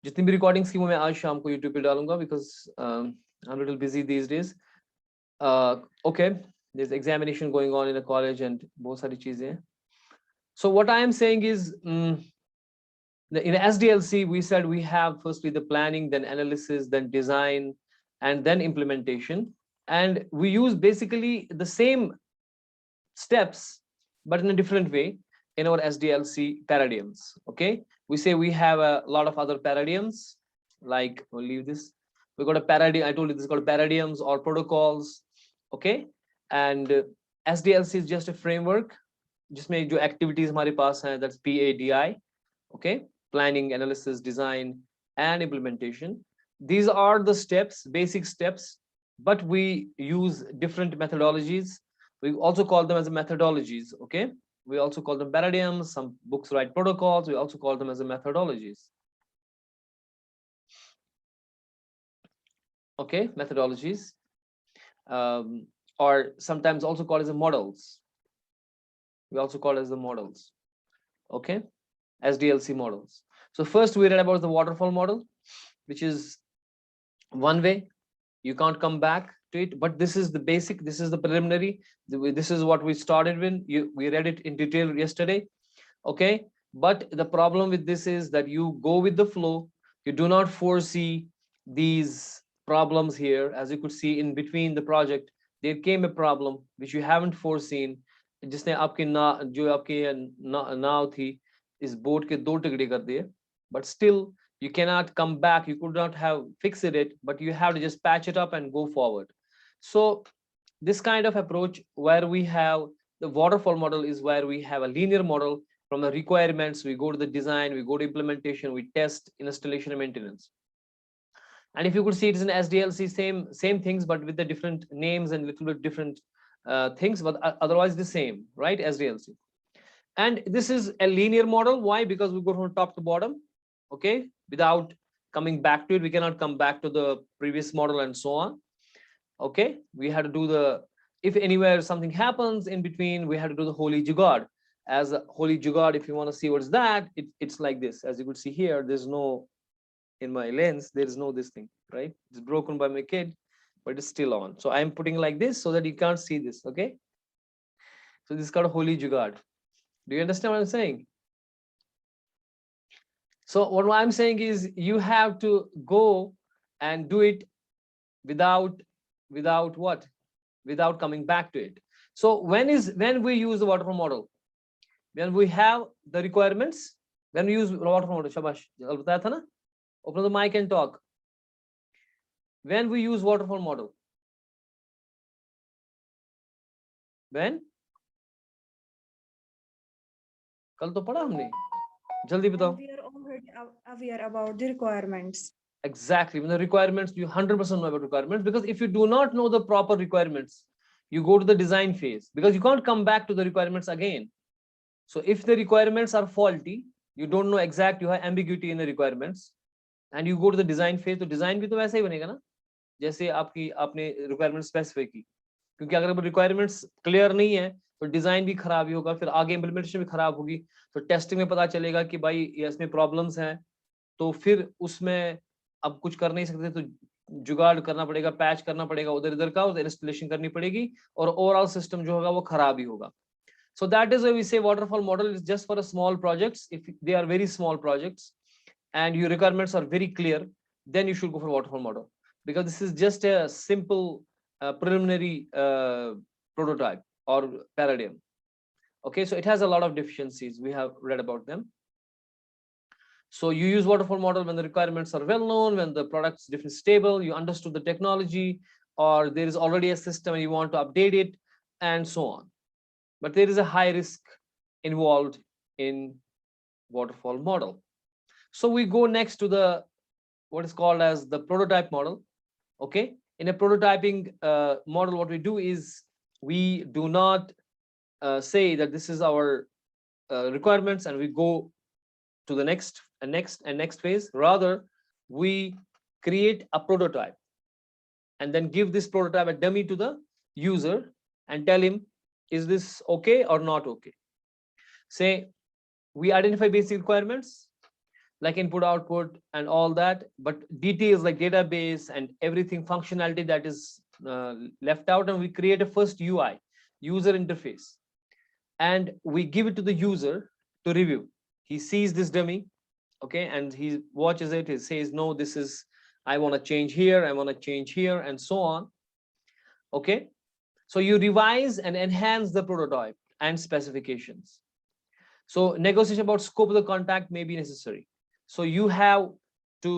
जितनी भी रिकॉर्डिंग्स की वो मैं आज शाम को यूट्यूब पे डालूंगा because I am little busy these days. Okay, there's examination going on in a college and बहुत सारी चीजें हैं. So what I am saying is in SDLC we said we have firstly the planning, then analysis, then design, and then implementation, and we use basically the same steps but in a different way in our SDLC paradigms. Okay, we say we have a lot of other paradigms, like we'll leave this. We got a paradigm, I told you this is called paradigms or protocols. Okay, and SDLC is just a framework जिसमें जो activities हमारे पास हैं, that's PADI. Okay, planning, analysis, design, and implementation. These are the steps, basic steps, but we use different methodologies. We also call them as methodologies. Okay, we also call them paradigms. Some books write protocols. We also call them as methodologies. Okay, methodologies, or sometimes also called as models. We also call it as the models. Okay, SDLC models. So first we read about the waterfall model, which is one way. You can't come back to it, but this is the basic, this is the preliminary, this is what we started with. We read it in detail yesterday. Okay, but the problem with this is that you go with the flow. You do not foresee these problems here. As you could see in between the project, there came a problem which you haven't foreseen. जिसने आपकी जो आपकी नाव थी इस boat के दो टुकड़े कर दिए, but still you cannot come back. You could not have fixed it, but you have to just patch it up and go forward. So this kind of approach where we have the waterfall model is where we have a linear model. From the requirements we go to the design, we go to implementation, we test, installation, and maintenance. And if you could see, it is an SDLC, same things but with the different names and little bit different things, but otherwise the same, right? SDLC. And this is a linear model. Why? Because we go from top to bottom. Okay, without coming back to it. We cannot come back to the previous model and so on. Okay, we had to do the, if anywhere something happens in between, we had to do the holy jugaad. As a holy jugaad, if you want to see what's that, it's like this. As you could see here, there's no, in my lens there is no this thing, right? It's broken by my kid, but it's still on. So I'm putting like this so that you can't see this. Okay, so this is called holy jugaad. Do you understand what I'm saying? So what I'm saying is you have to go and do it without what? Without coming back to it. So when we use the waterfall model? When we have the requirements, when we use waterfall model. Shabash, बताया था ना? Open the mic and talk. When we use waterfall model? When? कल तो पढ़ा हमने, जल्दी बताओ. We are already aware about the requirements. Exactly. When the requirements, you 100% know about requirements, because if you do not know the proper requirements, you go to the design phase, because you can't come back to the requirements again. So if the requirements are faulty, you don't know exact, you have ambiguity in the requirements, and you go to the design phase. तो design भी तो वैसे ही बनेगा ना, जैसे आपने requirements specify की. क्योंकि अगर requirements clear नहीं है तो डिजाइन भी खराब ही होगा, फिर आगे implementation भी खराब होगी. तो टेस्टिंग में पता चलेगा कि भाई ये इसमें प्रॉब्लम्स हैं, तो फिर उसमें अब कुछ कर नहीं सकते, तो जुगाड़ करना पड़ेगा, पैच करना पड़ेगा उधर इधर का, और इंस्टॉलेशन करनी पड़ेगी, और ओवरऑल सिस्टम जो होगा वो खराब ही होगा. So that is why we say waterfall model is just for a small projects. If they are very small projects and your requirements are very clear, then you should go for waterfall model, because this is just a simple preliminary prototype or paradigm. Okay, so it has a lot of deficiencies. We have read about them. So you use waterfall model when the requirements are well known, when the product's different stable, you understood the technology, or there is already a system and you want to update it, and so on. But there is a high risk involved in waterfall model. So we go next to the what is called as the prototype model. Okay, in a prototyping model, what we do is we do not say that this is our requirements and we go to the next and next phase. Rather, we create a prototype and then give this prototype a dummy to the user and tell him, is this okay or not okay? Say we identify basic requirements like input, output, and all that, but details like database and everything functionality that is left out, and we create a first UI, user interface, and we give it to the user to review. He sees this dummy, okay, and he watches it. He says, no, this is, I want to change here, I want to change here, and so on. Okay, so you revise and enhance the prototype and specifications. So negotiation about scope of the contract may be necessary. So you have to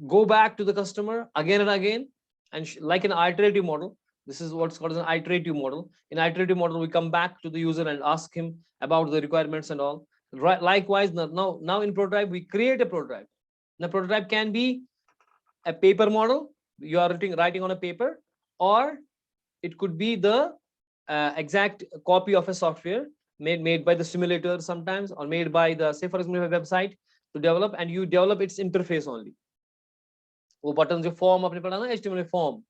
go back to the customer again and again, and like an iterative model. This is what's called as an iterative model. In iterative model, we come back to the user and ask him about the requirements and all. Right. Likewise, now in prototype, we create a prototype. The prototype can be a paper model. You are writing on a paper, or it could be the exact copy of a software made by the simulator sometimes, or made by the, say for example, a website to develop, and you develop its interface only. वो button जो form आपने पढ़ा ना, HTML form,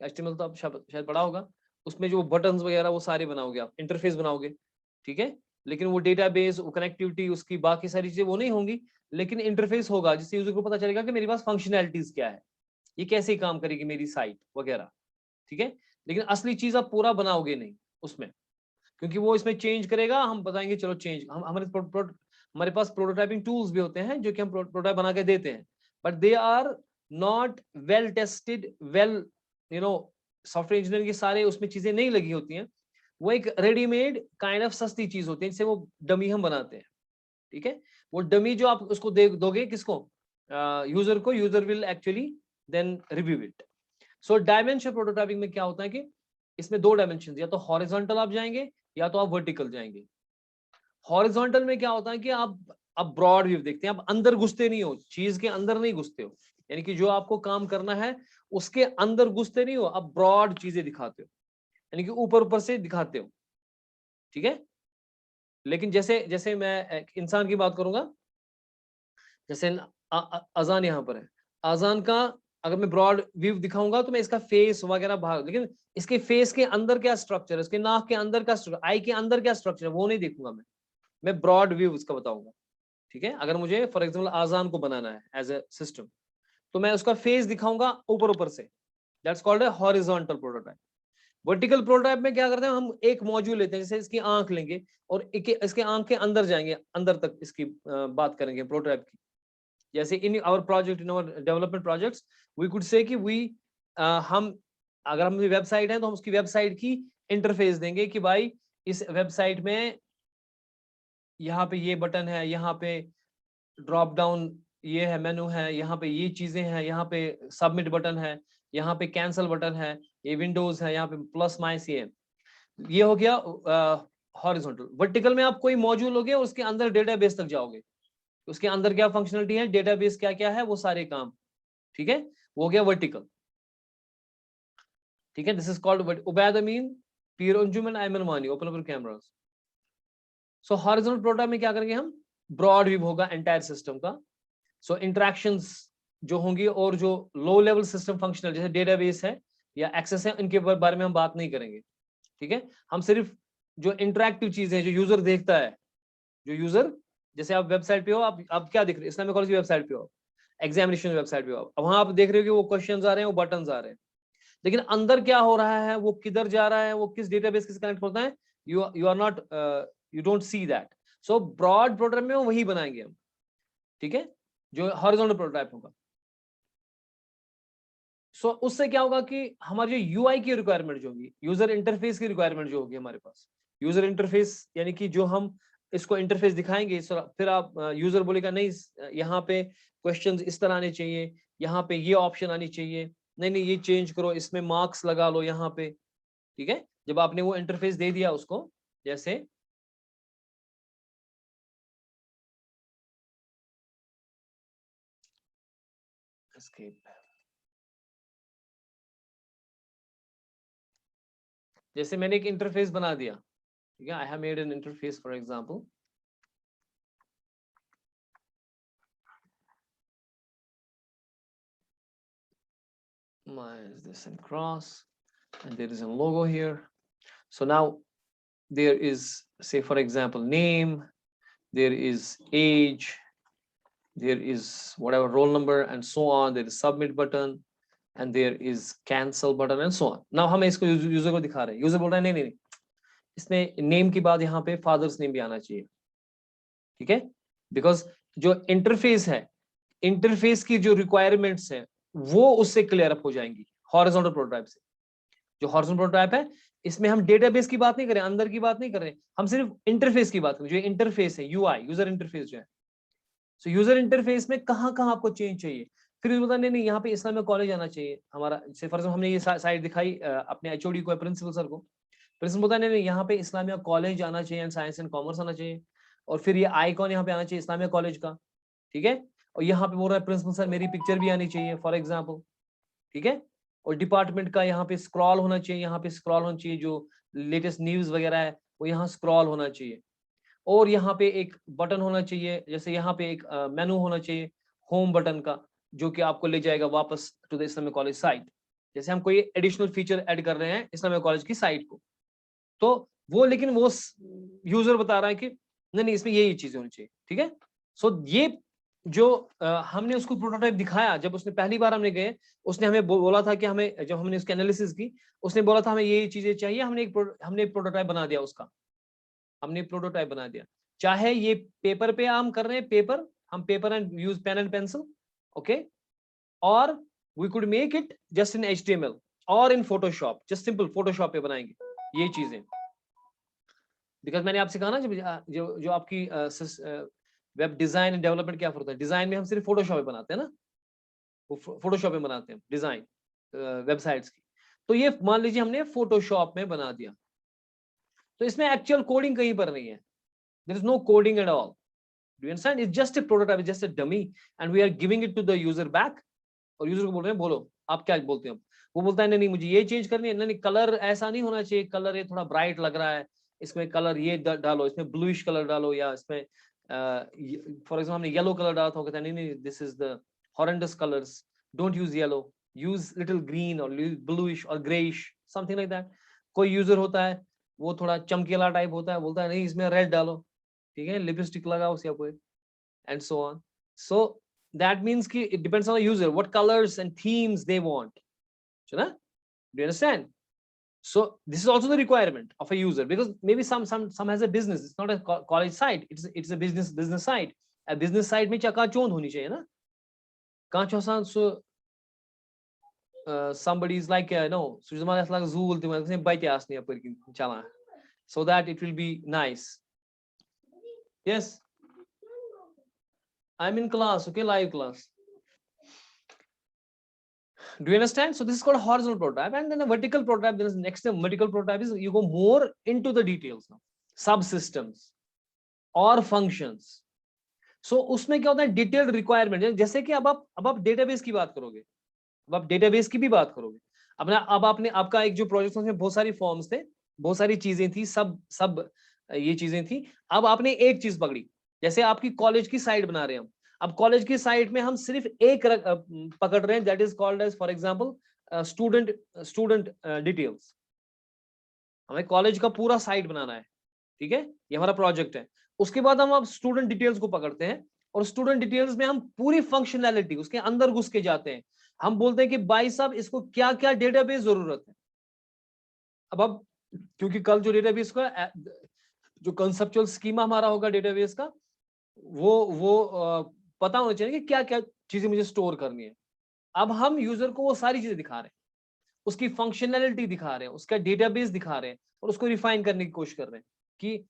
HTML तो आप शायद पढ़ा होगा, उसमें जो बटन्स वगैरह वो सारे बनाओगे आप, इंटरफेस बनाओगे, ठीक है, लेकिन वो डेटाबेस, वो कनेक्टिविटी, उसकी बाकी सारी चीजें वो नहीं होंगी, लेकिन इंटरफेस होगा जिससे यूजर को पता चलेगा कि मेरे पास फंक्शनैलिटीज क्या है, ये कैसे काम करेगी मेरी साइट वगैरह, ठीक है। लेकिन असली चीज आप पूरा बनाओगे नहीं उसमें, क्योंकि वो इसमें चेंज करेगा, हम बताएंगे चलो चेंज, हम हमारे पास प्रोटोटाइपिंग टूल्स भी होते हैं जो कि हम प्रोटोटाइप बना के देते हैं, but they are not well tested, well software engineering की सारे उसमें चीजें नहीं लगी होती हैं, वो एक रेडीमेड काइंड ऑफ सस्ती चीज होती है जिससे वो डमी हम बनाते हैं, ठीक है। वो डमी जो आप उसको दोगे किसको, यूजर को, user will actually then review it. So dimension prototyping में क्या होता है कि इसमें दो डायमेंशन, या तो हॉरिजॉन्टल आप जाएंगे या तो आप वर्टिकल जाएंगे। हॉरिजॉन्टल में क्या होता है कि आप ब्रॉड व्यू देखते हैं, आप अंदर घुसते नहीं हो, चीज के अंदर नहीं घुसते हो, यानी कि जो आपको काम करना है उसके अंदर घुसते नहीं हो, आप ब्रॉड चीजें दिखाते हो, यानी कि ऊपर ऊपर से दिखाते हो, ठीक है। लेकिन जैसे जैसे मैं एक इंसान की बात करूंगा, जैसे अजान यहाँ पर है, अजान का अगर मैं ब्रॉड व्यू दिखाऊंगा तो मैं इसका फेस वगैरह बाहर, लेकिन इसके फेस के अंदर क्या स्ट्रक्चर है, इसके नाक के अंदर क्या स्ट्रक्चर, आई के अंदर क्या स्ट्रक्चर है, वो नहीं देखूंगा मैं ब्रॉड व्यू इसका बताऊंगा, ठीक है। अगर मुझे फॉर एग्जांपल आजान को बनाना है एज ए सिस्टम, तो मैं उसका फेस दिखाऊंगा ऊपर ऊपर से, that's called a horizontal prototype. Vertical prototype में क्या करते हैं, हम एक मॉड्यूल लेते हैं, जैसे इसकी आंख लेंगे और इसके आंख के अंदर जाएंगे, अंदर तक इसकी बात करेंगे प्रोटोटाइप की। जैसे in our project, in our development projects, we could say कि हम अगर हम वेबसाइट है तो हम उसकी वेबसाइट की इंटरफेस देंगे कि भाई इस वेबसाइट में यहाँ पे ये बटन है, यहाँ पे ड्रॉप डाउन ये है, मेनू है, यहाँ पे ये चीजें हैं, यहाँ पे सबमिट बटन है, यहाँ पे कैंसिल बटन है, ये विंडोज है, यहाँ पे प्लस माइनस ये हो गया हॉरिजॉन्टल। वर्टिकल में आप कोई मॉड्यूल लोगे और उसके अंदर डेटाबेस तक जाओगे, उसके अंदर क्या फंक्शनलिटी है, डेटाबेस क्या क्या है, वो सारे काम, ठीक है, वो हो गया वर्टिकल, ठीक है। This is called Ubaid Amin, Pir Anjuman Ayman वानी, ओपन अप कैमरास। सो हॉरिजॉन्टल प्रोटोटाइप में क्या करेंगे हम, ब्रॉड व्यू होगा एंटायर सिस्टम का। सो इंटरेक्शंस जो होंगी और जो लो लेवल सिस्टम फंक्शनल जैसे डेटाबेस है या एक्सेस है, इनके बारे में हम बात नहीं करेंगे, ठीक है। हम सिर्फ जो इंटरेक्टिव चीजें जो यूजर देखता है, जो यूजर, जैसे आप वेबसाइट पे हो, आप क्या देख रहे हो, इस्लामिक कॉलेज की वेबसाइट पे हो, एग्जामिनेशन वेबसाइट पे हो, अब वहां आप देख रहे हो कि वो क्वेश्चंस आ रहे हैं, वो बटन्स आ रहे हैं, लेकिन अंदर क्या हो रहा है, वो किधर जा रहा है, वो किस डेटाबेस से कनेक्ट होता है, you are not, you don't see that. So broad prototype में वही बनाएंगे हम, ठीक है, जो हॉरिजॉन्टल प्रोटोटाइप होगा। सो उससे क्या होगा कि हमारी जो यूआई की रिक्वायरमेंट जो होगी, यूजर इंटरफेस की रिक्वायरमेंट जो होगी हमारे पास, यूजर इंटरफेस यानी कि जो हम इसको इंटरफेस दिखाएंगे, फिर आप यूजर बोलेगा नहीं यहाँ पे क्वेश्चंस इस तरह आने चाहिए, यहाँ पे ये ऑप्शन आनी चाहिए, नहीं नहीं ये चेंज करो, इसमें मार्क्स लगा लो यहाँ पे, ठीक है। जब आपने वो इंटरफेस दे दिया उसको, जैसे escape, जैसे मैंने एक इंटरफेस बना दिया, ठीक है, I have made an interface for example, minus this and cross, and there is a logo here. So now there is, say for example, name, there is age, there is whatever roll number and so on, there is submit button and there is cancel button and so on. Now हम इसको user को दिखा रहे हैं, user बोल रहा है नहीं, इसमें नेम की बाद यहाँ पे फादर्स नेम भी आना चाहिए, ठीक है, बिकॉज जो इंटरफेस है, इंटरफेस की जो रिक्वायरमेंट्स है वो उससे क्लियर अप हो जाएंगी हॉरिजॉन्टल प्रोटोटाइप से। जो हॉरिजॉन्टल प्रोटोटाइप है इसमें हम डेटाबेस की बात नहीं कर रहे, अंदर की बात नहीं कर रहे, हम सिर्फ इंटरफेस की बात कर रहे हैं। जो इंटरफेस है यूआई, यूजर इंटरफेस जो है, सो यूजर इंटरफेस में कहाँ आपको चेंज चाहिए, फिर बता नहीं यहाँ पे इस्लामिक कॉलेज आना चाहिए हमारा। से फॉर एग्जाम्पल हमने ये साइड दिखाई अपने एचओडी को, प्रिंसिपल सर को, प्रिंसिपल बोलता नहीं यहाँ पे इस्लामिया कॉलेज आना चाहिए एंड साइंस एंड कॉमर्स आना चाहिए, और फिर ये आइकॉन यहाँ पे आना चाहिए इस्लामिया कॉलेज का, ठीक है, और यहाँ पे बोल रहा है प्रिंसिपल सर मेरी पिक्चर भी आनी चाहिए फॉर एग्जाम्पल, ठीक है, और डिपार्टमेंट का यहाँ पे स्क्रॉल होना चाहिए, यहाँ पे स्क्रॉल होना चाहिए, जो लेटेस्ट न्यूज वगैरह है वो यहाँ स्क्रॉल होना चाहिए, और यहाँ पे एक बटन होना चाहिए, जैसे यहाँ पे एक मेनू होना चाहिए होम बटन का, जो कि आपको ले जाएगा वापस to the Islamic college site. जैसे हम कोई एडिशनल फीचर ऐड कर रहे हैं इस्लामिक कॉलेज की साइट को, तो वो लेकिन वो यूजर बता रहा है कि नहीं इसमें ये चीजें होनी चाहिए, ठीक है। सो ये जो हमने उसको प्रोटोटाइप दिखाया, जब उसने पहली बार हमने गए, उसने हमें बोला था कि हमें, जब हमने उसकी एनालिसिस की, उसने बोला था हमें ये चीजें चाहिए, हमने एक प्रोटोटाइप बना दिया उसका, हमने प्रोटोटाइप बना दिया। चाहे ये पेपर पे हम कर रहे हैं, पेपर, हम paper and use pen and pencil, okay, और we could make it just in HTML और in Photoshop, just simple Photoshop पे बनाएंगे ये चीजें, बिकॉज मैंने आपसे कहा ना जो आपकी वेब डिजाइन एंड डेवलपमेंट क्या फर्क है, डिजाइन में हम सिर्फ फोटोशॉप पे बनाते हैं ना, वो फोटोशॉप में बनाते हैं डिजाइन वेबसाइट्स की, तो ये मान लीजिए हमने फोटोशॉप में बना दिया, तो इसमें एक्चुअल कोडिंग कहीं पर नहीं है, there is no coding at all, do you understand, it's just a prototype, just a dummy, and we are giving it to the user back, और यूजर को बोल रहे हैं बोलो आप क्या बोलते हो, वो बोलता है नहीं मुझे ये चेंज करनी है, नहीं कलर ऐसा नहीं होना चाहिए, कलर ये थोड़ा ब्राइट लग रहा है, इसमें कलर ये डालो, इसमें ब्लूइश कलर डालो, या इसमें फॉर एग्जाम्पल हमने येलो कलर डाला था, कहता है नहीं this is the horrendous colours, don't use yellow, use little green और ब्लूइश और ग्रेइश, समथिंग लाइक दैट। कोई यूजर होता है वो थोड़ा चमकीला टाइप होता है, बोलता है नहीं इसमें रेड डालो, ठीक है, लिपस्टिक लगाओ या कोई, and so on. So that means ki it depends on the user what colors and themes they want. Do you understand? So this is also the requirement of a user, because maybe some has a business, it's not a college site, it's a business site. A business site में चकाचौंध होनी चाहिए ना, कांचोसान, so somebody is like no so zama like zool tu mas baite asni apar ki chala, so that it will be nice. Yes, I'm in class, okay, live class. Do you understand? So this is called horizontal prototype, and then the vertical prototype. Then next the vertical prototype is you go more into the details now, subsystems or functions. So उसमें क्या होता है, detailed requirement, जैसे कि अब आप database की बात करोगे, अब आप database की भी बात करोगे, अब आपने आपका एक जो प्रोजेक्ट में बहुत सारी फॉर्म्स थे, बहुत सारी चीजें थी, सब ये चीजें थी, अब आपने एक चीज पकड़ी, जैसे आपकी कॉलेज की साइट बना रहे हैं हम, अब कॉलेज की साइट में हम सिर्फ एक पकड़ रहे हैं, that is called as for example student details, हमें कॉलेज का पूरा साइट बनाना है, ठीक है, ये हमारा प्रोजेक्ट है। उसके बाद हम अब स्टूडेंट डिटेल्स को पकड़ते हैं, और स्टूडेंट डिटेल्स में हम पूरी फंक्शनैलिटी उसके अंदर घुस के जाते हैं, हम बोलते हैं कि भाई साहब इसको क्या क्या डेटाबेस जरूरत है। अब क्योंकि कल जो डेटाबेस का जो कंसेप्चुअल स्कीमा हमारा होगा डेटाबेस का, वो पता होना चाहिए कि क्या क्या चीजें मुझे स्टोर करनी है। अब हम यूजर को वो सारी चीजें दिखा रहे हैं, उसकी फंक्शनैलिटी दिखा रहे हैं, उसका डेटाबेस दिखा रहे हैं, और उसको रिफाइन करने की कोशिश कर रहे हैं कि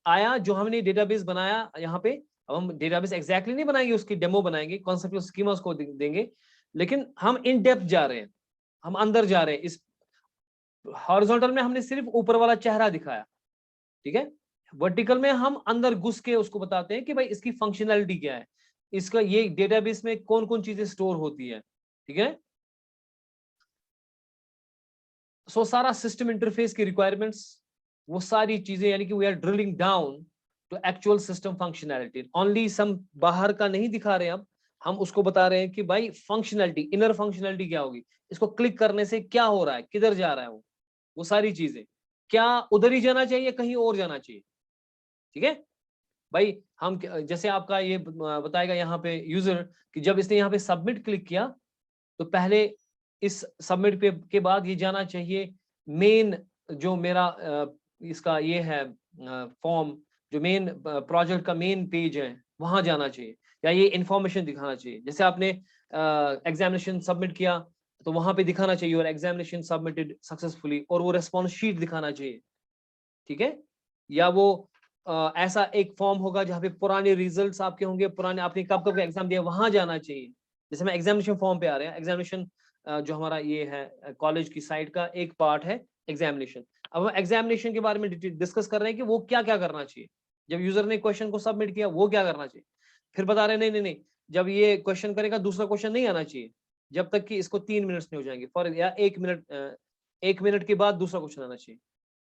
आया जो हमने डेटाबेस बनाया यहाँ पे, अब हम डेटाबेस एग्जैक्टली नहीं बनाएंगे, उसकी डेमो बनाएंगे, कॉन्सेप्चुअल स्कीमा उसको देंगे, लेकिन हम इन डेप्थ जा रहे हैं, हम अंदर जा रहे हैं। इस हॉरिजॉन्टल में हमने सिर्फ ऊपर वाला चेहरा दिखाया, ठीक है, वर्टिकल में हम अंदर घुस के उसको बताते हैं कि भाई इसकी फंक्शनैलिटी क्या है, इसका ये डेटाबेस में कौन कौन चीजें स्टोर होती है, ठीक है। सो सारा सिस्टम इंटरफेस की रिक्वायरमेंट्स, वो सारी चीजें, यानी कि we are drilling down to actual system functionality, only some बाहर का नहीं दिखा रहे हैं, अब हम उसको बता रहे हैं कि भाई फंक्शनैलिटी, इनर फंक्शनैलिटी क्या होगी, इसको क्लिक करने से क्या हो रहा है, किधर जा रहा है वो सारी चीजें, क्या उधर ही जाना चाहिए, कहीं और जाना चाहिए, ठीक है। भाई हम जैसे आपका ये बताएगा यहाँ पे यूजर कि जब इसने यहाँ पे सबमिट क्लिक किया तो पहले इस सबमिट पे के बाद ये जाना चाहिए मेन जो मेरा इसका ये है फॉर्म, जो मेन प्रोजेक्ट का मेन पेज है वहां जाना चाहिए, या ये इंफॉर्मेशन दिखाना चाहिए। जैसे आपने एग्जामिनेशन सबमिट किया तो वहां पे दिखाना चाहिए और एग्जामिनेशन सबमिटेड सक्सेसफुली, और वो रेस्पॉन्स शीट दिखाना चाहिए, ठीक है। या वो ऐसा एक फॉर्म होगा जहाँ पे पुराने रिजल्ट्स आपके होंगे, पुराने आपने कब कब एग्जाम दिया वहां जाना चाहिए। जैसे मैं एग्जामिनेशन फॉर्म पे आ रहे हैं, एग्जामिनेशन जो हमारा ये है कॉलेज की साइट का एक पार्ट है एग्जामिनेशन। अब हम एग्जामिनेशन के बारे में डिस्कस कर रहे हैं कि वो क्या क्या करना चाहिए। जब यूजर ने क्वेश्चन को सबमिट किया वो क्या करना चाहिए, फिर बता रहे नहीं नहीं नहीं, जब ये क्वेश्चन करेगा दूसरा क्वेश्चन नहीं आना चाहिए जब तक कि इसको 3 मिनट्स नहीं हो जाएंगे, फॉर या 1 मिनट, 1 मिनट के बाद दूसरा क्वेश्चन आना चाहिए।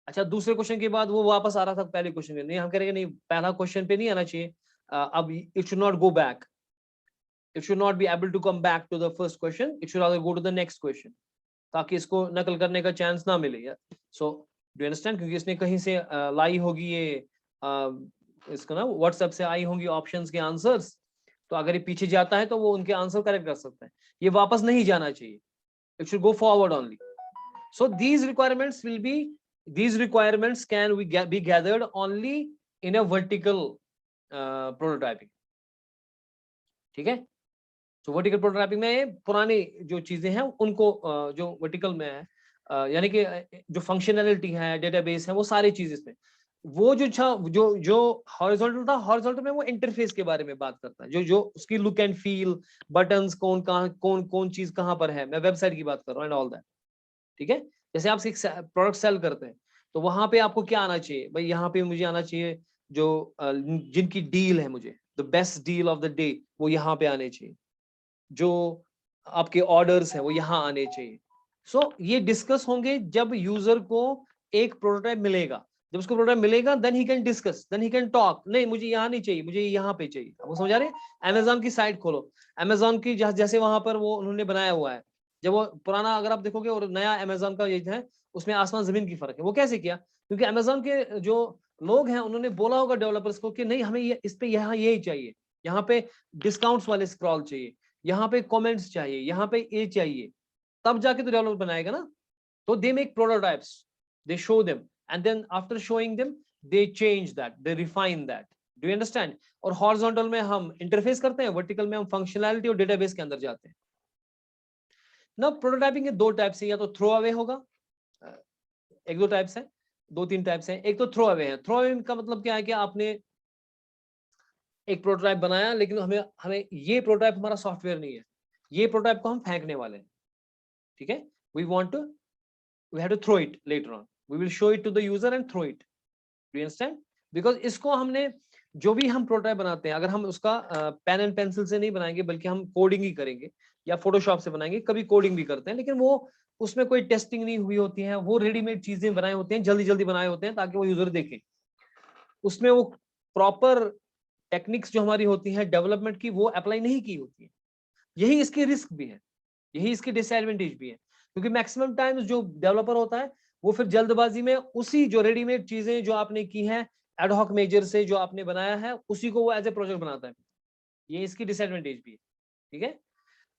अच्छा, दूसरे क्वेश्चन के बाद वो वापस आ रहा था पहले क्वेश्चन में, नहीं हम कह रहे नहीं, पहला क्वेश्चन पे नहीं आना चाहिए, अब it should not go back, it should not be able to come back to the first question, it should rather go to the next question, ताकि इसको नकल करने का चांस ना मिले। सो डू अंडरस्टैंड, क्योंकि इसने कहीं से लाई होगी ये इसको ना व्हाट्सएप से आई होंगी ऑप्शंस के आंसर्स, तो अगर ये पीछे जाता है तो वो उनके आंसर करेक्ट कर सकता है। ये वापस नहीं जाना चाहिए, it should go forward only. So these requirements can be gathered only in a vertical prototyping, ठीक है। तो वर्टिकल प्रोटोटाइपिंग में पुरानी जो चीजें हैं उनको जो वर्टिकल में है यानी कि जो फंक्शनैलिटी है, डेटाबेस है, वो सारी चीज इसमें। वो जो हॉरिजॉन्टल था, हॉरिजॉन्टल में वो इंटरफेस के बारे में बात करता है, जो जो उसकी लुक एंड फील, बटन्स कौन कहाँ कौन चीज कहाँ पर है, मैं वेबसाइट की बात कर रहा हूँ एंड ऑल दैट, ठीक है। जैसे आप प्रोडक्ट सेल करते हैं तो वहां पे आपको क्या आना चाहिए भाई, यहाँ पे मुझे आना चाहिए जो जिनकी डील है, मुझे the best deal of the day वो यहाँ पे आने चाहिए, जो आपके ऑर्डर्स हैं वो यहाँ आने चाहिए। सो ये डिस्कस होंगे जब यूजर को एक प्रोटोटाइप मिलेगा, जब उसको प्रोटोटाइप मिलेगा then he can discuss, then he can talk, नहीं मुझे यहाँ नहीं चाहिए, मुझे यहाँ पे चाहिए। वो समझ आ रहे हैं। अमेजोन की साइट खोलो, अमेजोन की जैसे वहां पर वो उन्होंने बनाया हुआ है, जब वो पुराना अगर आप देखोगे और नया अमेजोन का ये है, उसमें आसमान जमीन की फर्क है। वो कैसे किया, क्योंकि अमेजोन के जो लोग हैं उन्होंने बोला होगा डेवलपर्स को कि नहीं हमें ये इस पे यहाँ यही चाहिए, यहाँ पे डिस्काउंट्स वाले स्क्रॉल चाहिए, यहाँ पे कमेंट्स चाहिए, यहाँ पे ये चाहिए, तब जाके तो डेवलपर बनाएगा ना। तो they make prototypes, they show them, and then after showing them they change that, they refine that. Do you understand. और हॉरिजॉन्टल में हम इंटरफेस करते हैं, वर्टिकल में हम फंक्शनैलिटी और डेटाबेस के अंदर जाते हैं ना। प्रोटोटाइपिंग के दो टाइप्स है, या तो थ्रो अवे होगा, एक दो टाइप्स है, दो तीन टाइप्स है। एक तो थ्रो अवे है, थ्रो अवे का मतलब क्या है कि आपने एक प्रोटोटाइप बनाया लेकिन हमें हमें ये प्रोटोटाइप हमारा सॉफ्टवेयर नहीं है, ये प्रोटोटाइप को हम फेंकने वाले हैं, ठीक है। We want to, we have to throw it later on, we will show it to the user and throw it. Do you understand. Because इसको हमने, जो भी हम प्रोटोटाइप बनाते हैं, अगर हम उसका पेन एंड पेंसिल से नहीं बनाएंगे बल्कि हम कोडिंग ही करेंगे या फोटोशॉप से बनाएंगे, कभी कोडिंग भी करते हैं लेकिन वो उसमें कोई टेस्टिंग नहीं हुई होती है, वो रेडीमेड चीजें बनाए होते हैं, जल्दी जल्दी बनाए होते हैं ताकि वो यूजर देखे, उसमें वो प्रॉपर टेक्निक्स जो हमारी होती है डेवलपमेंट की वो अप्लाई नहीं की होती है। यही इसकी रिस्क भी है, यही इसकी डिसएडवांटेज भी है, क्योंकि मैक्सिमम टाइम्स जो डेवलपर होता है वो फिर जल्दबाजी में उसी जो रेडीमेड चीजें जो आपने की हैं एडहॉक मेजर से जो आपने बनाया है उसी को वो एज ए प्रोजेक्ट बनाता है। ये इसकी डिसएडवांटेज भी है, ठीक है।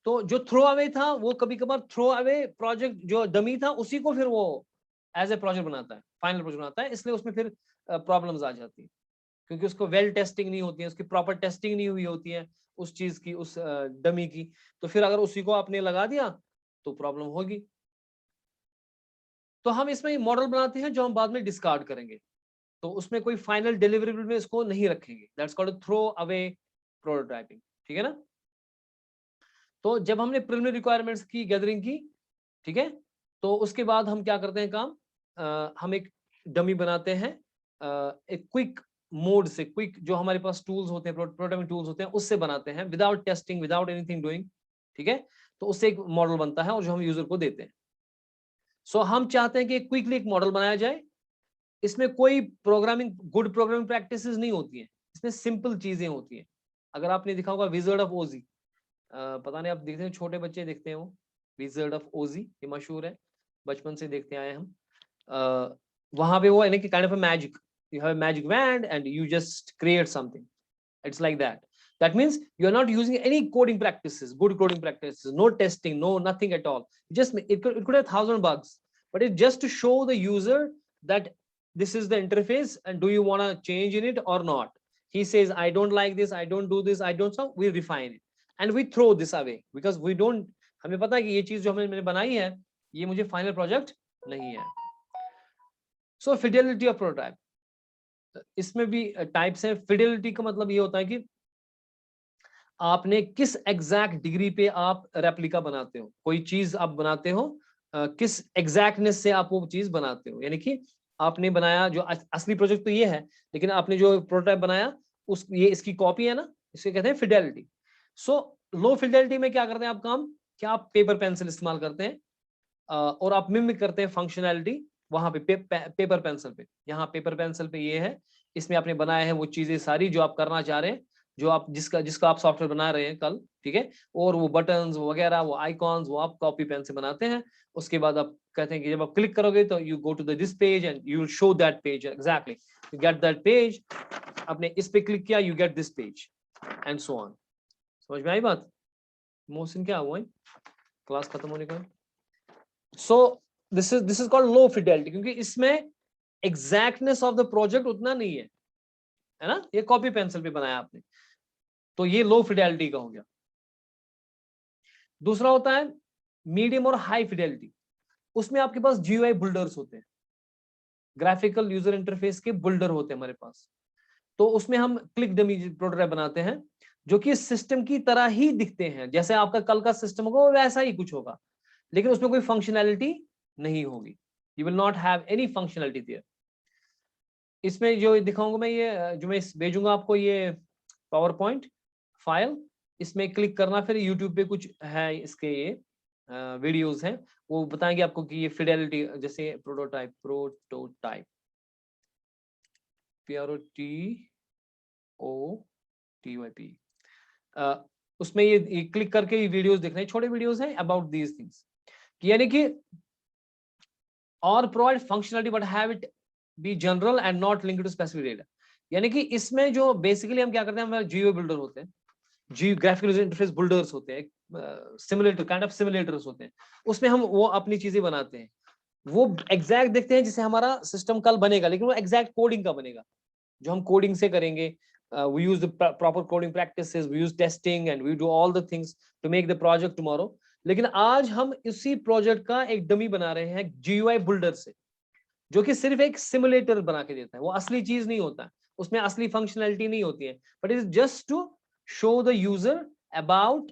तो जो थ्रो अवे था वो कभी कभार थ्रो अवे प्रोजेक्ट जो डमी था उसी को फिर वो एज ए प्रोजेक्ट बनाता है, फाइनल प्रोजेक्ट बनाता है, इसलिए उसमें फिर प्रॉब्लम्स आ जाती है, क्योंकि उसको वेल टेस्टिंग नहीं होती है, उसकी प्रॉपर टेस्टिंग नहीं हुई होती है उस चीज की, उस डमी की। तो फिर अगर उसी को आपने लगा दिया तो प्रॉब्लम होगी। तो हम इसमें मॉडल बनाते हैं जो हम बाद में डिस्कार्ड करेंगे, तो उसमें कोई फाइनल डिलीवरेबल में इसको नहीं रखेंगे, that's called throw away prototyping, ठीक है ना। तो जब हमने प्रिलिमिनरी रिक्वायरमेंट्स की गैदरिंग की, ठीक है, तो उसके बाद हम क्या करते हैं काम, हम एक डमी बनाते हैं, एक क्विक मोड से, क्विक जो हमारे पास टूल्स होते हैं, प्रोटोटाइपिंग टूल्स होते हैं उससे बनाते हैं, without testing, without anything doing, ठीक है। तो उससे एक मॉडल बनता है और जो हम यूजर को देते हैं। सो हम चाहते हैं कि क्विकली एक मॉडल बनाया जाए, इसमें कोई प्रोग्रामिंग, गुड प्रोग्रामिंग प्रैक्टिसेस नहीं होती हैं, इसमें सिंपल चीजें होती हैं। अगर आपने देखा होगा विजर्ड ऑफ ओजी, पता नहीं आप देखते हैं, छोटे बच्चे देखते हैं वो विजर्ड ऑफ ओजी, ये मशहूर है, बचपन से देखते आए हम। वहां पे वो यानी कि kind of magic, you have a magic wand and you just create something. It's like that. That means you are not using any coding practices, good coding practices, no testing, no nothing at all. Just it could have 1,000 bugs, but it's just to show the user that this is the interface and do you want to change in it or not. He says, I don't like this, I don't do this, I don't, so we refine it and we throw this away because we don't, हमें पता है कि ये चीज जो मैंने बनाई है ये मुझे फाइनल प्रोजेक्ट नहीं है. सो फिडेलिटी ऑफ प्रोटोटाइप, इसमें भी टाइप्स हैं. फिडेलिटी का मतलब ये होता है कि आपने किस एग्जैक्ट डिग्री पे आप रेप्लिका बनाते हो, कोई चीज आप बनाते हो किस एग्जैक्टनेस से आप वो चीज बनाते हो. यानी कि आपने बनाया जो असली प्रोजेक्ट तो ये है, लेकिन आपने जो प्रोटोटाइप बनाया उस ये इसकी कॉपी है ना, इसे कहते हैं फिडेलिटी. सो लो फिडेलिटी में क्या करते हैं आप काम, क्या आप पेपर पेंसिल इस्तेमाल करते हैं और आप मिमिक करते हैं फंक्शनैलिटी वहां पे पेपर पेंसिल पे. यहाँ पेपर पेंसिल पे ये है, इसमें आपने बनाया है वो चीजें सारी जो आप करना चाह रहे हैं, जो आप जिसका आप सॉफ्टवेयर बना रहे हैं कल, ठीक है, और वो बटन्स वगैरह वो आइकॉन्स वो आप कॉपी पेन से बनाते हैं. उसके बाद आप कहते हैं कि जब आप क्लिक करोगे तो you go to this page and you will show that page exactly, you get that page. आपने इस पे क्लिक किया, you get this page and so on. समझ में आई बात? मोहसिन क्या हुआ है क्लास खत्म होने का? So this is called low Fidelity, क्योंकि इसमें एग्जैक्टनेस ऑफ द प्रोजेक्ट उतना नहीं है ना, ये कॉपी पेंसिल पे बनाया आपने, तो ये लो फिडेलिटी का हो गया. दूसरा होता है मीडियम और हाई फिडेलिटी. उसमें आपके पास GUI बिल्डर्स होते हैं, ग्राफिकल यूजर इंटरफेस के बिल्डर होते हैं हमारे पास. तो उसमें हम क्लिक डमी प्रोटोटाइप बनाते हैं जो कि सिस्टम की तरह ही दिखते हैं, जैसे आपका कल का सिस्टम होगा वैसा ही कुछ होगा, लेकिन उसमें कोई फंक्शनैलिटी नहीं होगी. You will not have any functionality there. इसमें जो दिखाऊंगा मैं, ये जो मैं भेजूंगा आपको ये पावर पॉइंट फाइल, इसमें क्लिक करना, फिर यूट्यूब पे कुछ है इसके ये वीडियोस हैं, वो बताएंगे आपको कि ये फिडेलिटी, जैसे प्रोटोटाइप PROTOTYP, उसमें ये क्लिक करके ये वीडियोस देखना है, छोटे वीडियोस हैं अबाउट दीज थिंग्स, यानी कि और provide functionality but have it be general and not linked to specific data. यानी कि इसमें जो बेसिकली हम क्या करते हैं, हमारे GUI बिल्डर होते हैं, ग्राफिकल यूजर इंटरफेस बिल्डर्स होते हैं, सिमुलेटर काइंड ऑफ सिमुलेटर्स होते हैं, उसमें हम वो अपनी चीजें बनाते हैं. वो एग्जैक्ट देखते हैं जिसे हमारा सिस्टम कल बनेगा, लेकिन वो एग्जैक्ट कोडिंग का बनेगा जो हम कोडिंग से करेंगे. we use the proper coding practices, we use testing and we do all the things to make the project tomorrow. लेकिन आज हम इसी प्रोजेक्ट का एक डमी बना रहे हैं GUI बिल्डर से, जो कि सिर्फ एक सिमुलेटर बना के देता है, वो असली चीज नहीं होता, उसमें असली फंक्शनैलिटी नहीं होती है, but it is just to show the user about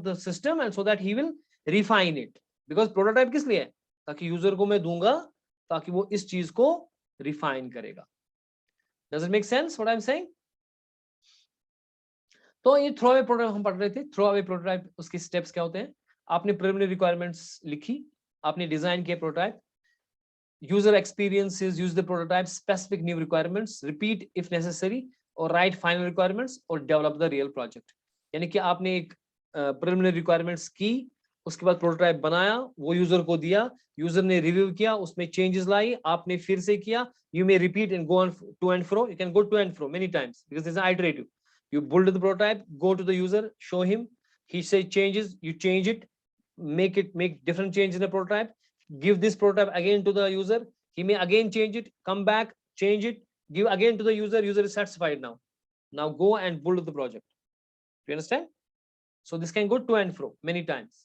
the system and so that he will refine it. because prototype किस लिए है, ताकि यूजर को मैं दूंगा ताकि वो इस चीज को रिफाइन करेगा. Does it make sense what I'm saying? तो ये थ्रो अवे प्रोटोटाइप हम पढ़ रहे थे. थ्रो अवे प्रोटोटाइप, उसके स्टेप्स क्या होते हैं? आपने प्रिलिमिनरी रिक्वायरमेंट्स लिखी, आपने डिजाइन किया prototype, user experiences, use the prototype, specific new requirements, repeat if necessary, or write final requirements, or develop the real project. यानी कि आपने एक preliminary requirements की, उसके बाद प्रोटोटाइप बनाया, वो यूजर को दिया, यूजर ने रिव्यू किया, उसमें चेंजेस लाई, आपने फिर से किया. You may repeat and go on to and fro. You can go to and fro many times because this is iterative. You build the prototype, go to the user, show him, he says changes, you change it, make different changes in the prototype, give this prototype again to the user, he may again change it, come back, change it, give again to the user is satisfied now. Now go and build the project. Do you understand? So this can go to and fro many times.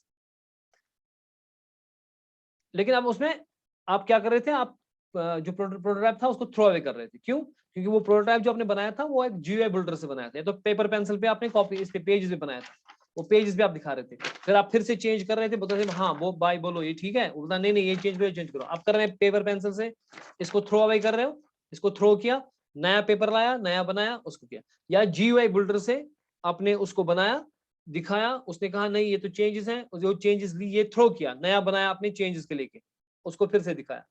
लेकिन अब उसमें आप क्या कर रहे थे, आप जो प्रोटोटाइप था उसको थ्रो अवे कर रहे थे. क्यों? क्योंकि वो प्रोटोटाइप जो आपने बनाया था वो एक GUI बिल्डर से बनाया था, तो पेपर पेंसिल पे आपने कॉपी इस पे पेजेस पे बनाया था, वो पेजेस पे आप दिखा रहे थे, फिर आप फिर से चेंज कर रहे थे, बोलते थे हाँ वो भाई बोलो ये ठीक है, बोलता नहीं नहीं ये चेंज करो, चेंज करो. आप कर रहे हैं पेपर पेंसिल से, इसको थ्रो अवे कर रहे हो, इसको थ्रो किया, नया पेपर लाया, नया बनाया, उसको किया. या GUI बिल्डर से आपने उसको बनाया, दिखाया, उसने कहा नहीं ये तो चेंजेस हैं, जो चेंजेस ली ये थ्रो किया, नया बनाया आपने चेंजेस के लेके, उसको फिर से दिखाया.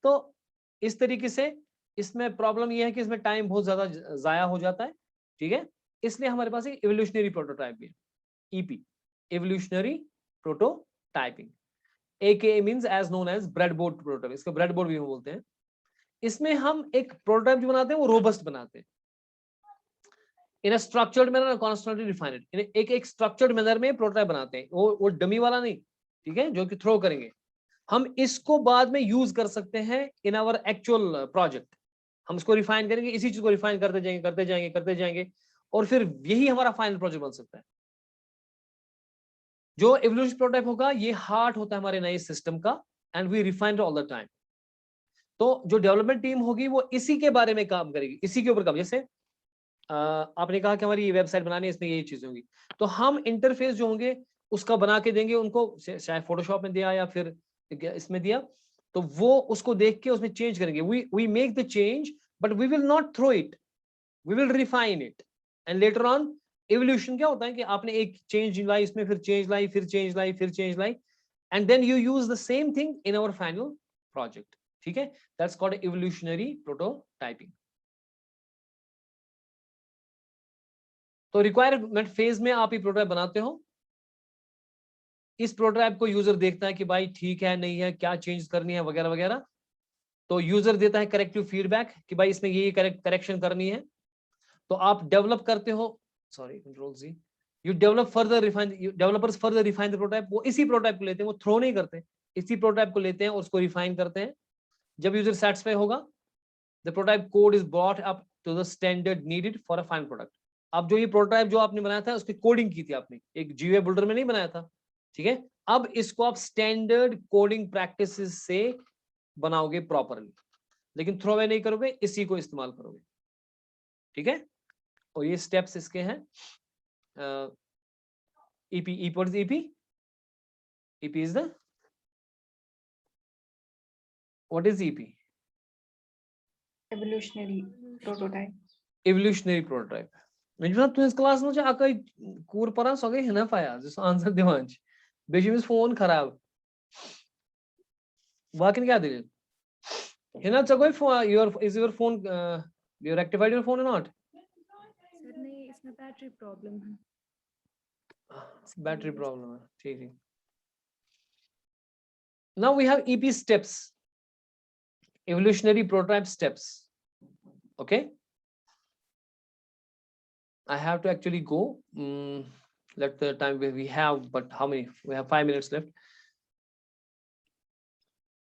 तो इस तरीके से इसमें प्रॉब्लम ये है कि इसमें टाइम बहुत ज्यादा जाया हो जाता है, ठीक है. इसलिए हमारे पास एक इवोल्यूशनरी प्रोटोटाइप भी है, EP, evolutionary prototyping. AKA means as known as breadboard prototype, इसको ब्रेडबोर्ड भी हम बोलते हैं। इसमें हम एक प्रोटोटाइप जो बनाते हैं वो रोबस्ट बनाते हैं, in a structured manner, constantly refined. एक स्ट्रक्चर्ड मैनर में प्रोटोटाइप बनाते हैं, वो डमी वाला नहीं, ठीक है, जो कि थ्रो करेंगे। हम इसको बाद में यूज कर सकते हैं इन आवर एक्चुअल प्रोजेक्ट। हम इसको रिफाइन करेंगे, इसी चीज को रिफाइन करते जाएंगे करते जाएंगे करते जाएंगे, और फिर यही हमारा फाइनल प्रोजेक्ट बन सकता है। जो एवोल्यूशन प्रोटोटाइप होगा ये हार्ट होता है हमारे नए सिस्टम का, and we refined all the time. तो जो डेवलपमेंट टीम होगी वो इसी के बारे में काम करेगी, इसी के ऊपर काम। जैसे आपने कहा कि हमारी ये वेबसाइट बनानी है, इसमें ये चीजें होंगी, तो हम इंटरफेस जो होंगे उसका बना के देंगे उनको, चाहे फोटोशॉप में दिया या फिर इसमें दिया, तो वो उसको देख के उसमें चेंज करेंगे। We make the change but we will not throw it, we will refine it, and later on evolution क्या होता है कि आपने एक चेंज लाई, इसमें फिर चेंज लाई, फिर चेंज लाई, फिर चेंज लाई, and then you use the same thing in our final project. ठीक है, दैट्स कॉल्ड एवोल्यूशनरी प्रोटोटाइपिंग। तो रिक्वायरमेंट फेज में आप ये प्रोटोटाइप बनाते हो, इस प्रोटोटाइप को यूजर देखता है कि भाई ठीक है नहीं है, क्या चेंज करनी है वगैरह वगैरह। तो यूजर देता है करेक्टिव फीडबैक कि भाई इसमें ये करेक्शन करनी है। तो आप डेवलप करते हो, sorry control C, you develop further refine, developers further refine the prototype. वो इसी प्रोटोटाइप को लेते हैं, वो थ्रो नहीं करते, इसी प्रोटोटाइप को लेते हैं और उसको रिफाइन करते हैं। जब यूजर सेटिस्फाई होगा, the prototype code is brought up to the standard needed for a final product. अब जो ये प्रोटोटाइप जो आपने बनाया था उसकी कोडिंग की थी आपने, एक जीयूआई बिल्डर में नहीं बनाया था, ठीक है। अब इसको आप स्टैंडर्ड कोडिंग प्रैक्टिसेस से बनाओगे प्रॉपरली, लेकिन थ्रो अवे नहीं करोगे, इसी को इस्तेमाल करोगे, ठीक है। और ये स्टेप्स इसके हैं। EP, what is EP? EP is the, what is EP? Evolutionary prototype. Evolutionary prototype. Menjuna तुझे क्लास में जो आका कूर परा सो गए है ना पाया जिस आंसर दिवान छ बेशि में फोन खराब वाकिन क्या दिल है ना चकोई your is your phone you rectified your phone or not? Sir नहीं, इसमें बैटरी प्रॉब्लम है। बैटरी प्रॉब्लम है, ठीक है। Now we have EP steps, evolutionary prototype steps. Okay, I have to actually go. Let the time we have, but how many? We have 5 minutes left.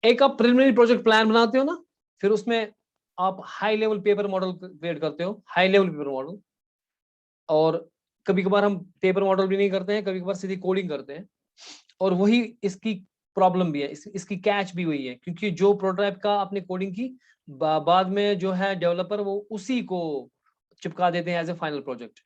एक आप preliminary project plan बनाते हो ना, फिर उसमें आप high level paper model create करते हो, हाई लेवल पेपर मॉडल। और कभी कभार हम पेपर मॉडल भी नहीं करते हैं, कभी कभार सीधी कोडिंग करते हैं। और वही इसकी प्रॉब्लम भी है, इसकी कैच भी वही है, क्योंकि जो प्रोटोटाइप का आपने कोडिंग की बाद में जो है डेवलपर वो उसी को चिपका देते हैं एज ए फाइनल प्रोजेक्ट।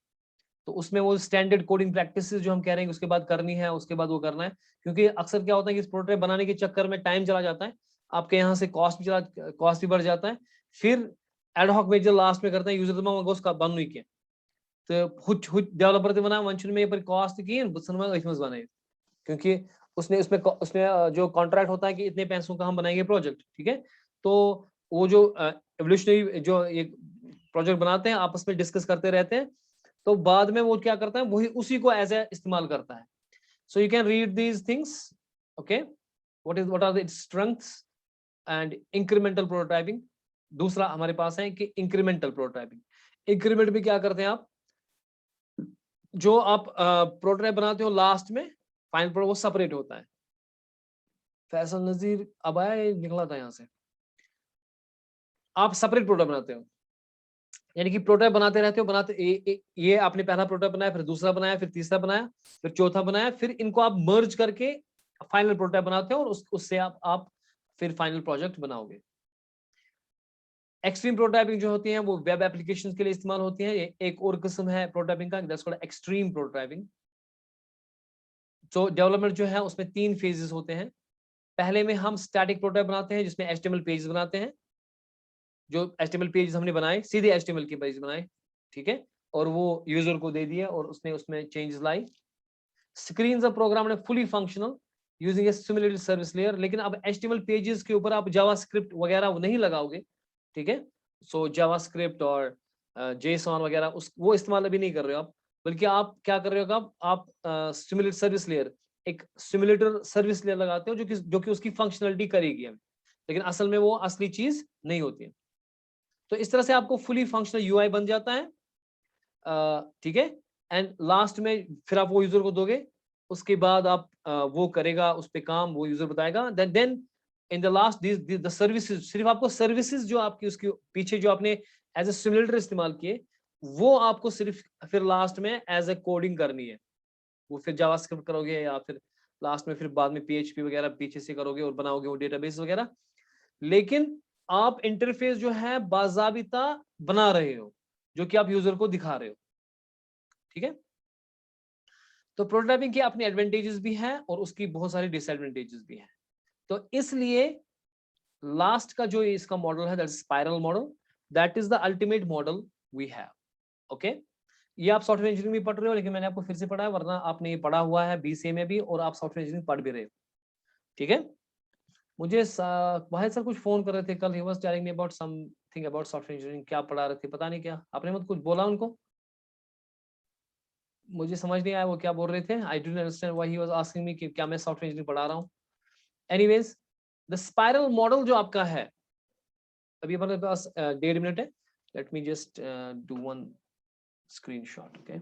तो उसमें वो स्टैंडर्ड कोडिंग प्रैक्टिसेस जो हम कह रहे हैं उसके बाद करनी है, उसके बाद वो करना है। क्योंकि अक्सर क्या होता है कि इस प्रोटोटाइप बनाने के चक्कर में टाइम चला जाता है, आपके यहाँ से कॉस्ट भी बढ़ जाता है। फिर एडहॉक मेजर लास्ट में करते हैं, यूजर तमाम उसका बन नहीं किया तो डेवलपर बना वंचन में पर कॉस्ट की बनाए, क्योंकि उसमें जो कॉन्ट्रैक्ट होता है कि इतने पैसों का हम बनाएंगे प्रोजेक्ट, ठीक है। तो वो जो एवोल्यूशनरी जो एक प्रोजेक्ट बनाते हैं आपस में डिस्कस करते रहते हैं, तो बाद में वो क्या करता है वही उसी को एज ए इस्तेमाल करता है। So you can read these things, okay. What are the strengths and incremental prototyping. दूसरा हमारे पास है कि इंक्रीमेंटल प्रोटोटाइपिंग। इंक्रीमेंट में क्या करते हैं आप, जो आप प्रोटोटाइप बनाते हो लास्ट में फाइनल प्रोडक्ट वो सेपरेट होता है। फैसल नजीर अब आया, निकला था यहाँ से। आप सेपरेट प्रोटोटाइप बनाते हो, यानी कि प्रोटोटाइप बनाते रहते हो, ये आपने पहला प्रोटोटाइप बनाया, फिर दूसरा बनाया, फिर तीसरा बनाया, फिर चौथा बनाया, फिर इनको आप मर्ज करके फाइनल प्रोटोटाइप बनाते हो और उससे आप फिर फाइनल प्रोजेक्ट बनाओगे। एक्सट्रीम प्रोटोटाइपिंग जो होती है वो वेब एप्लीकेशंस के लिए इस्तेमाल होती है। एक और किस्म है प्रोटोटाइपिंग का, दैट्स कॉल्ड एक्सट्रीम प्रोटोटाइपिंग। तो डेवलपमेंट जो है उसमें 3 फेजेस होते हैं। पहले में हम स्टैटिक प्रोटोटाइप बनाते हैं जिसमें HTML पेजेस बनाते हैं। जो HTML पेजेस हमने बनाए सीधे HTML के पेज बनाए, ठीक है, और वो यूजर को दे दिया और उसने उसमें चेंजेस लाई। स्क्रीन ऑफ प्रोग्राम ने fully functional using a simulated service layer. लेकिन अब HTML पेजेस के ऊपर आप जावास्क्रिप्ट वगैरह नहीं लगाओगे, ठीक है। सो जावास्क्रिप्ट और JSON वगैरह वो इस्तेमाल अभी नहीं कर रहे हो आप, बल्कि आप क्या कर रहे हो, आप सिमुलेटेड सर्विस लेयर एक सिमुलेटर सर्विस लेयर लगाते हो जो कि उसकी फंक्शनलिटी करेगी हमें, लेकिन असल में वो असली चीज नहीं होती है। तो इस तरह से आपको फुली फंक्शनल यूआई बन जाता है, ठीक है। एंड लास्ट में फिर आप वो यूजर को दोगे, उसके बाद आप वो करेगा उस पे काम, वो यूजर बताएगा। Then in the last the services, सिर्फ आपको सर्विसेज जो आपकी उसके पीछे जो आपने एज ए सिमुलेटर इस्तेमाल किए, वो आपको सिर्फ फिर लास्ट में एज ए कोडिंग करनी है। वो फिर जावास्क्रिप्ट करोगे या फिर लास्ट में फिर बाद में पीएचपी वगैरह पीछे से करोगे और बनाओगे वो डेटाबेस वगैरह, लेकिन आप इंटरफेस जो है बाज़ाबिता बना रहे हो, जो कि आप यूजर को दिखा रहे हो, ठीक है। तो प्रोटोटाइपिंग के अपने एडवांटेजेस भी हैं और उसकी बहुत सारी डिसएडवांटेजेस भी हैं। तो इसलिए लास्ट का जो इसका मॉडल है, that is spiral model, that is the ultimate model we have. Okay, ये आप सॉफ्टवेयर इंजीनियरिंग में पढ़ रहे हो, लेकिन मैंने आपको फिर से पढ़ा है, वरना आपने ये पढ़ा हुआ है बीसीए में भी और आप सॉफ्टवेयर इंजीनियरिंग पढ़ भी रहे हो, ठीक है। मुझे वाहिद सर कुछ फोन कर रहे थे कल, he was telling me about something about software engineering, क्या पढ़ा रहे थे पता नहीं क्या, आपने मत कुछ बोला उनको, मुझे समझ नहीं आया वो क्या बोल रहे थे। I don't understand why he was asking me कि क्या मैं सॉफ्टवेयर इंजीनियरिंग पढ़ा रहा हूँ। एनीवेज, द स्पाइरल मॉडल जो आपका है, अभी हमारे पास 1.5 मिनट है, let me just do one screenshot. Okay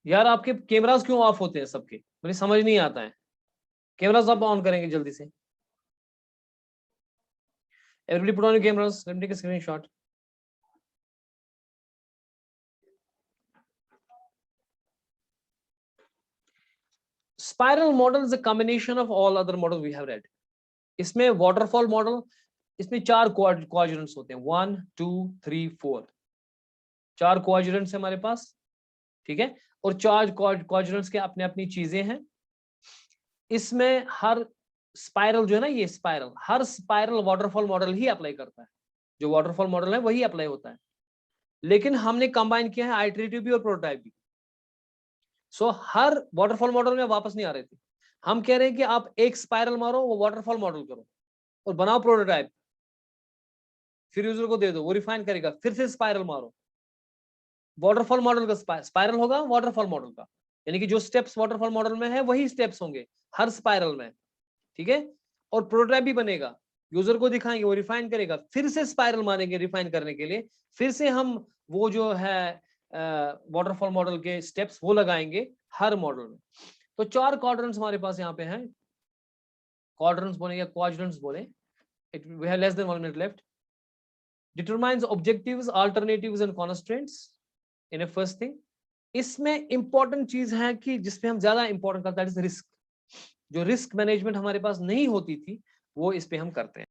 यार, आपके कैमरास क्यों ऑफ होते हैं सबके, मुझे समझ नहीं आता है। कैमरास आप ऑन करेंगे जल्दी से, everybody put on your cameras, let me take a screenshot. Spiral model is a combination of all other models we have read. इसमें waterfall model, इसमें 4 quadrants होते हैं, 1 2 3 4, 4 quadrants है हमारे पास, ठीक है। और 4 quadrants के अपने अपनी चीजें हैं। इसमें हर स्पाइरल जो है ना, ये स्पाइरल, हर स्पाइरल वाटरफॉल मॉडल ही अप्लाई करता है, जो वाटरफॉल मॉडल है वही अप्लाई होता है, लेकिन हमने कंबाइन किया है आइटरेटिव भी और प्रोटोटाइप भी। सो हर वाटरफॉल मॉडल में वापस नहीं आ रहे थे, हम कह रहे हैं कि आप एक स्पाइरल मारो, वो वाटरफॉल मॉडल करो और बनाओ प्रोटोटाइप, फिर यूजर को दे दो, वो रिफाइन करेगा, फिर से स्पाइरल मारो। वाटरफॉल मॉडल का स्पाइरल होगा वाटरफॉल मॉडल का, यानी कि जो स्टेप्स वाटरफॉल मॉडल में है वही स्टेप्स होंगे हर स्पाइरल में, ठीक है। और प्रोटोटाइप भी बनेगा, यूजर को दिखाएंगे, वो रिफाइन करेगा, फिर से स्पाइरल मारेंगे रिफाइन करने के लिए, फिर से हम वो जो है वाटरफॉल मॉडल के स्टेप्स वो लगाएंगे हर मॉडल में। तो 4 क्वाड्रेंट्स हमारे पास यहाँ पे हैं, क्वाड्रेंट्स बोले या क्वाड्रेंट्स बोले, we have less than 1 minute left. Determines objectives, alternatives and constraints in a first thing. इसमें इंपॉर्टेंट चीज है कि जिसपे हम ज्यादा इंपॉर्टेंट करते हैं, रिस्क। जो रिस्क मैनेजमेंट हमारे पास नहीं होती थी, वो इस पे हम करते हैं।